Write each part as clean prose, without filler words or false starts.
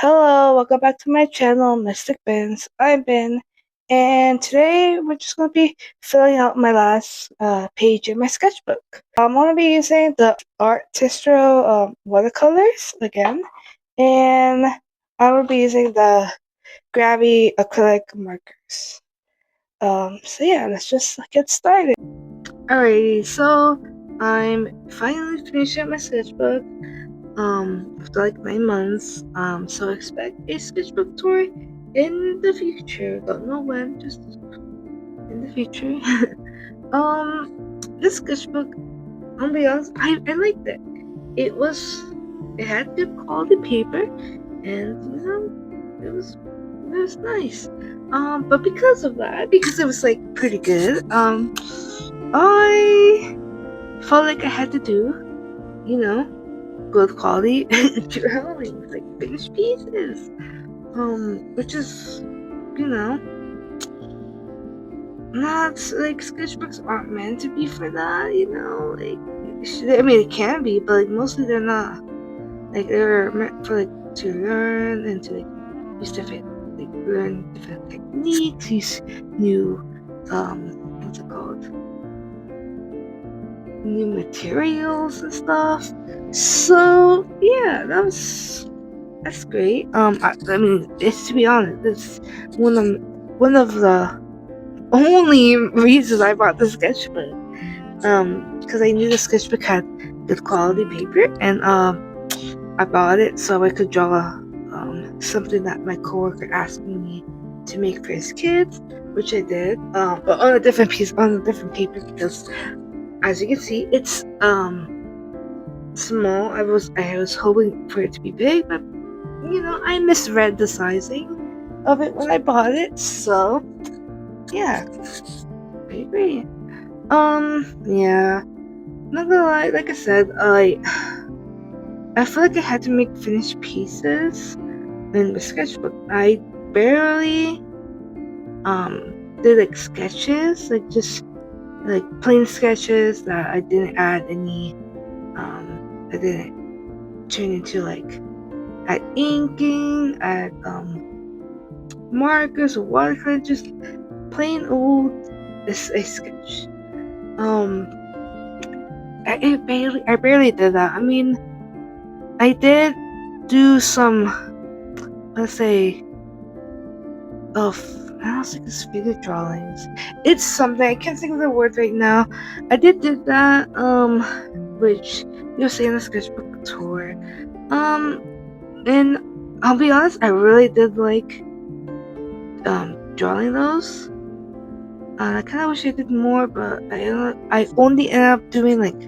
Hello, welcome back to my channel, Mystic Bins. I'm Ben, and today we're just going to be filling out my last page in my sketchbook. I'm going to be using the Artistro watercolors again, and I will be using the Gravity acrylic markers. So yeah, let's just get started. Alrighty, so I'm finally finishing my sketchbook. For like 9 months. So expect a sketchbook tour in the future. Don't know when, just in the future. This sketchbook, I'll be honest, I liked it. It had good quality paper, and it was nice. But because of that, because it was like pretty good, I felt like I had to do, you know, good quality drawings, like finished pieces. Which is, you know, not like sketchbooks aren't meant to be for that, I mean, it can be, but like mostly they're not. Like they're meant for like to learn and to like use learn different techniques, use new what's it called? New materials and stuff. So yeah, that's great. I mean, it's to be honest, it's one of the only reasons I bought the sketchbook. Because I knew the sketchbook had good quality paper, and I bought it so I could draw something that my coworker asked me to make for his kids, which I did. But on a different paper, because as you can see, it's small. I was hoping for it to be big, but I misread the sizing of it when I bought it, so yeah, pretty great. Yeah, not gonna lie, like I said, I feel like I had to make finished pieces in the sketchbook. I barely did like sketches, like just like plain sketches that I didn't add any I didn't turn into like add inking, add markers or watercolor, just plain old a sketch. I barely did that. I mean, I did do some, let's say, of I don't think it's figure drawings. It's something I can't think of the word right now. I did that, which you'll see in the sketchbook tour. And I'll be honest, I really did like drawing those. I kind of wish I did more, but I only ended up doing like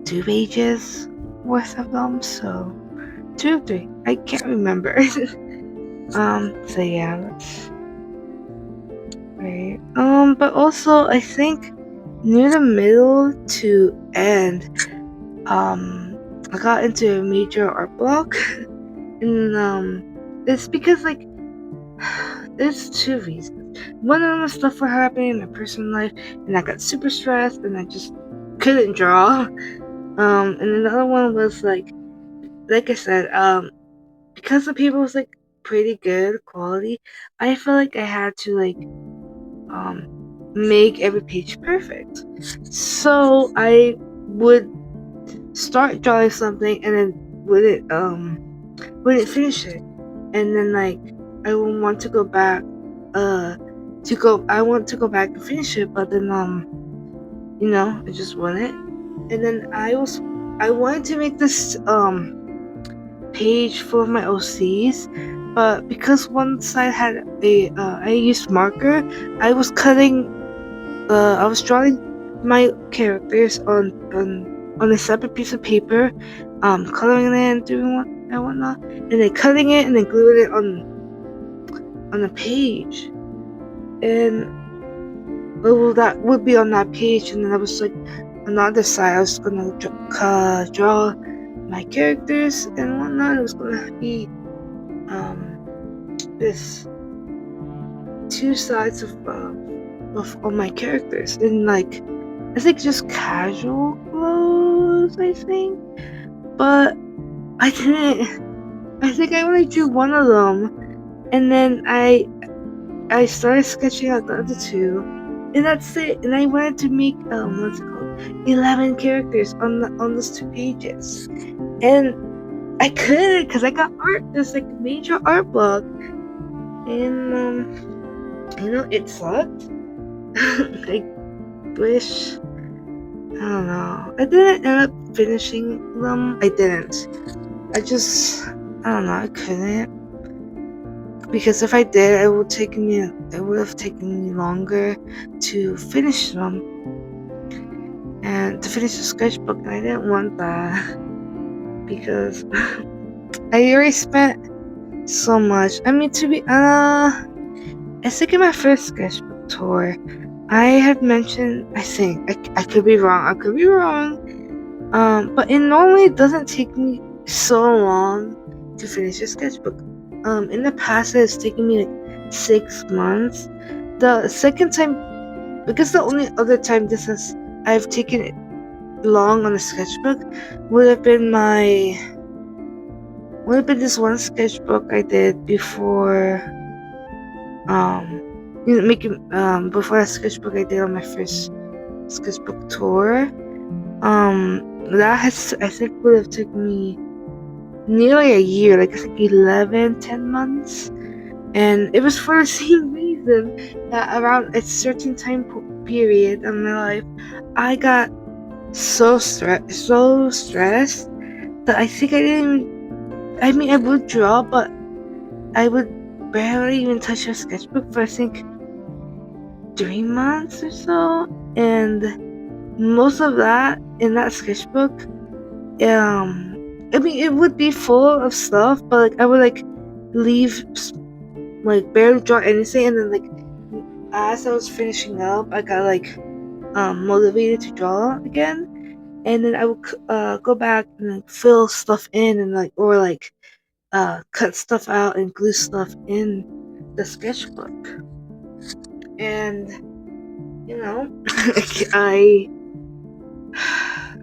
2 pages worth of them, so 2 or 3. I can't remember. So yeah, that's right. But also I think near the middle to end, I got into a major art block, and it's because like there's 2 reasons. One of them was stuff were happening in my personal life, and I got super stressed, and I just couldn't draw. And another one was like I said, because the paper was like pretty good quality, I felt like I had to like make every page perfect. So I would start drawing something and then wouldn't finish it, and then like I would want to go back I want to go back and finish it, but then I just wouldn't. And then I wanted to make this page full of my OCs, but because one side had I used marker, I was drawing my characters on a separate piece of paper, coloring it and doing whatnot, and then cutting it and then gluing it on a page, and that would be on that page, and then I was like on the other side I was gonna draw my characters and whatnot. It was gonna be this 2 sides of my characters, and like I think just casual clothes, I think, but I didn't I think I only drew one of them, and then I started sketching out the other two, and that's it. And I wanted to make what's it called, 11 characters on those 2 pages, and I couldn't because I got art. There's like a major art block, and it sucked. I wish. I don't know. I didn't end up finishing them. I didn't. I just. I don't know. I couldn't. Because if I did, it would have taken me longer to finish them and to finish the sketchbook, and I didn't want that because I already spent so much. I mean, I think in my first sketchbook tour, I had mentioned. I think I could be wrong. I could be wrong. But it normally doesn't take me so long to finish a sketchbook. In the past, it's taken me like 6 months. The second time, because the only other time I've taken it long on a sketchbook would have been this one sketchbook I did before before that sketchbook I did on my first sketchbook tour. That I think would have taken me nearly a year, like I think 10 months, and it was for the same reason that around a certain time period in my life, I got so stressed that I think I didn't. I mean, I would draw, but I would barely even touch a sketchbook for I think 3 months or so, and most of that in that sketchbook, I mean, it would be full of stuff, but like I would like leave, like barely draw anything, and then like as I was finishing up, I got like motivated to draw again, and then I would go back and like fill stuff in and like or like cut stuff out and glue stuff in the sketchbook, and I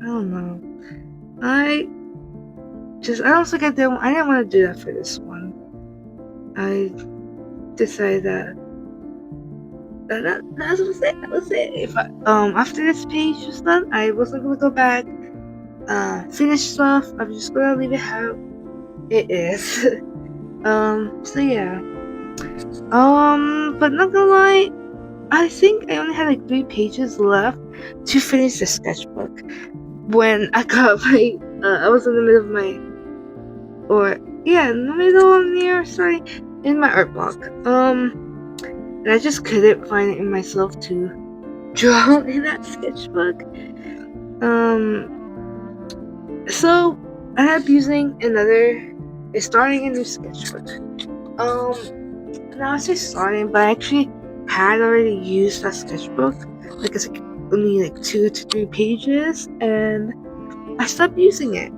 don't know. I don't think I didn't want to do that for this one. I decided that was it. That was it. If after this page was done, I wasn't gonna go back, finish stuff. I'm just gonna leave it how it is. So yeah. But not gonna lie, I think I only had like 3 pages left to finish the sketchbook when I got I was in the middle of in my art block. And I just couldn't find it in myself to draw in that sketchbook. So I ended up starting a new sketchbook. Now I say starting, but I actually had already used that sketchbook. Like it's like only like 2 to 3 pages, and I stopped using it.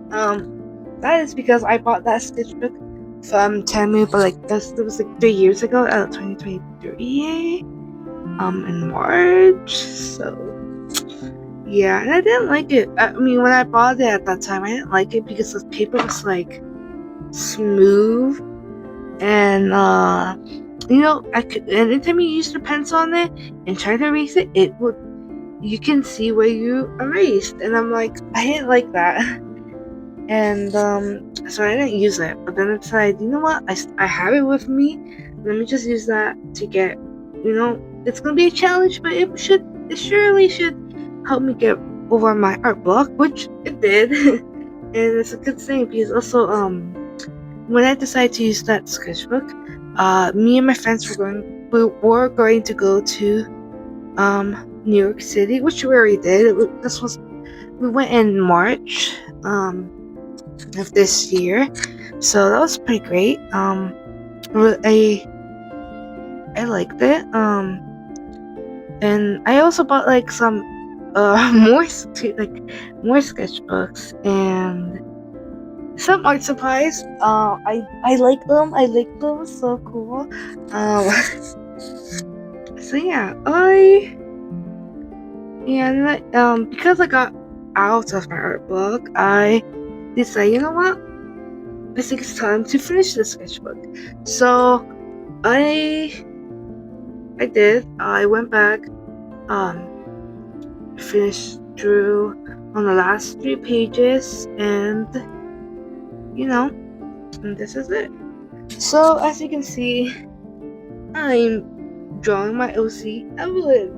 That is because I bought that sketchbook from Temu, but like it was like 3 years ago, 2023, in March. So yeah, and I didn't like it. I mean, when I bought it at that time, I didn't like it because the paper was like smooth, and anytime you use the pencil on it and try to erase it, you can see where you erased, and I'm like, I didn't like that. And so I didn't use it, but then I decided, you know what, I have it with me, let me just use that to get, it's gonna be a challenge, but it surely should help me get over my art block, which it did. And it's a good thing because also when I decided to use that sketchbook, me and my friends were going to go to New York City, which we already did. We went in March of this year, so that was pretty great. I liked it. And I also bought like some more sketchbooks and some art supplies. I like them. I like them. So cool. So yeah, because I got out of my art block, I decided, you know what? I think it's time to finish the sketchbook. So I did. I went back, finished drew on the last 3 pages, and and this is it. So as you can see, I'm drawing my OC Evelyn.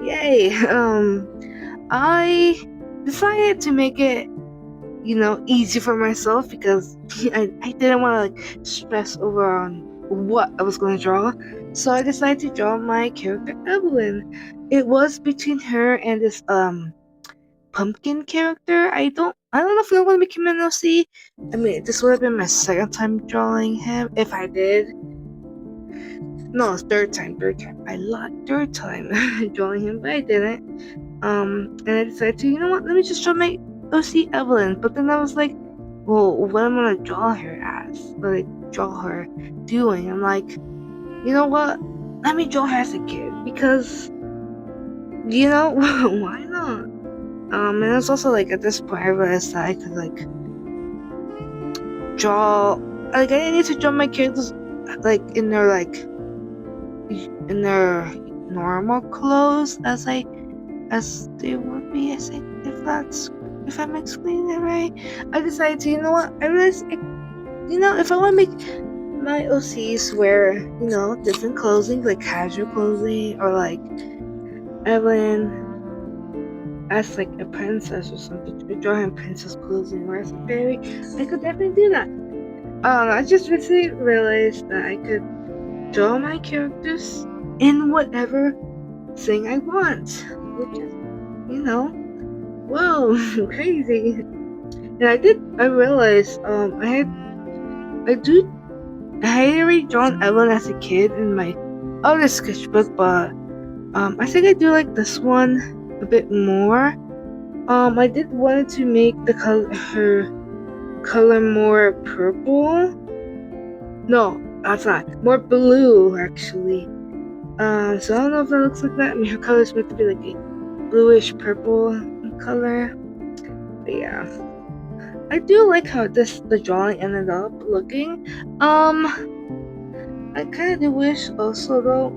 Yay! I decided to make it, easy for myself because I didn't want to stress over on what I was going to draw. So I decided to draw my character Evelyn. It was between her and this pumpkin character. I don't know if I want to make him an OC. I mean, this would have been my second time drawing him if I did. No, it's third time. I lied. Third time drawing him, but I didn't. And I decided to, let me just draw my OC Evelyn. But then I was like, well, what am I gonna draw her as? Like, draw her doing? I'm like, you know what? Let me draw her as a kid because, why not? And it's also like at this point I realized that I could like draw, like I didn't need to draw my characters like in their normal clothes as they would be. I think if I'm explaining it right. I decided to, what? I realized, if I want to make my OCs wear, different clothing, like casual clothing, or like Evelyn as like a princess or something, to draw him princess clothing or as a fairy, I could definitely do that. I just recently realized that I could draw my characters in whatever thing I want, which is, whoa, crazy. And I realized, I had already drawn Evelyn as a kid in my other sketchbook, but, I think I do like this one a bit more. I did want to make her color more purple. No, that's not. More blue, actually. So I don't know if that looks like that. I mean, her color is meant to be like a bluish purple color. But yeah, I do like how the drawing ended up looking. I kind of do wish also though,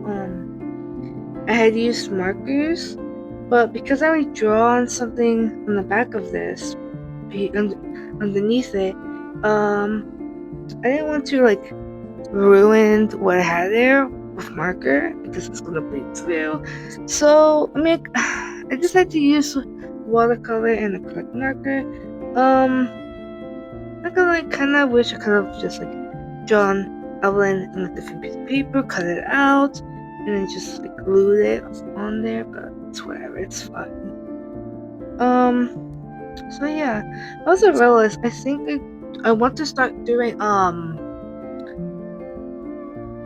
I had used markers, but because I already drawn something on the back of this, underneath it, I didn't want to like ruin what I had there with marker because it's gonna bleed through. So I mean, I decided to use watercolor and acrylic marker. I kind of wish I could have just like drawn Evelyn on a different piece of paper, cut it out, and then just like glued it on there. But it's whatever, it's fine. So yeah, I also realized I think I want to start doing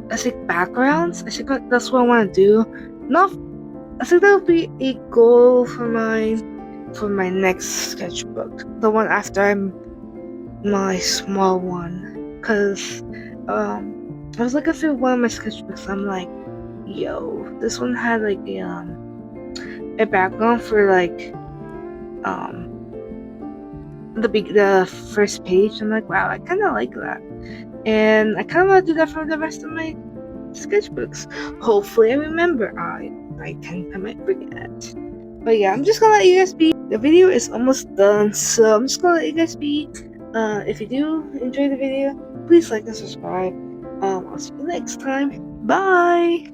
I think backgrounds. I think that's what I want to do. Not, I think that would be a goal for my next sketchbook, the one after my small one, cause I was looking through one of my sketchbooks. I'm like, yo, this one had like a background for like the first page. I'm like, wow, I kind of like that, and I kind of want to do that for the rest of my sketchbooks. Hopefully I remember. I might forget. But yeah, I'm just gonna let you guys be. The video is almost done, so I'm just gonna let you guys be. If you do enjoy the video, please like and subscribe. I'll see you next time. Bye!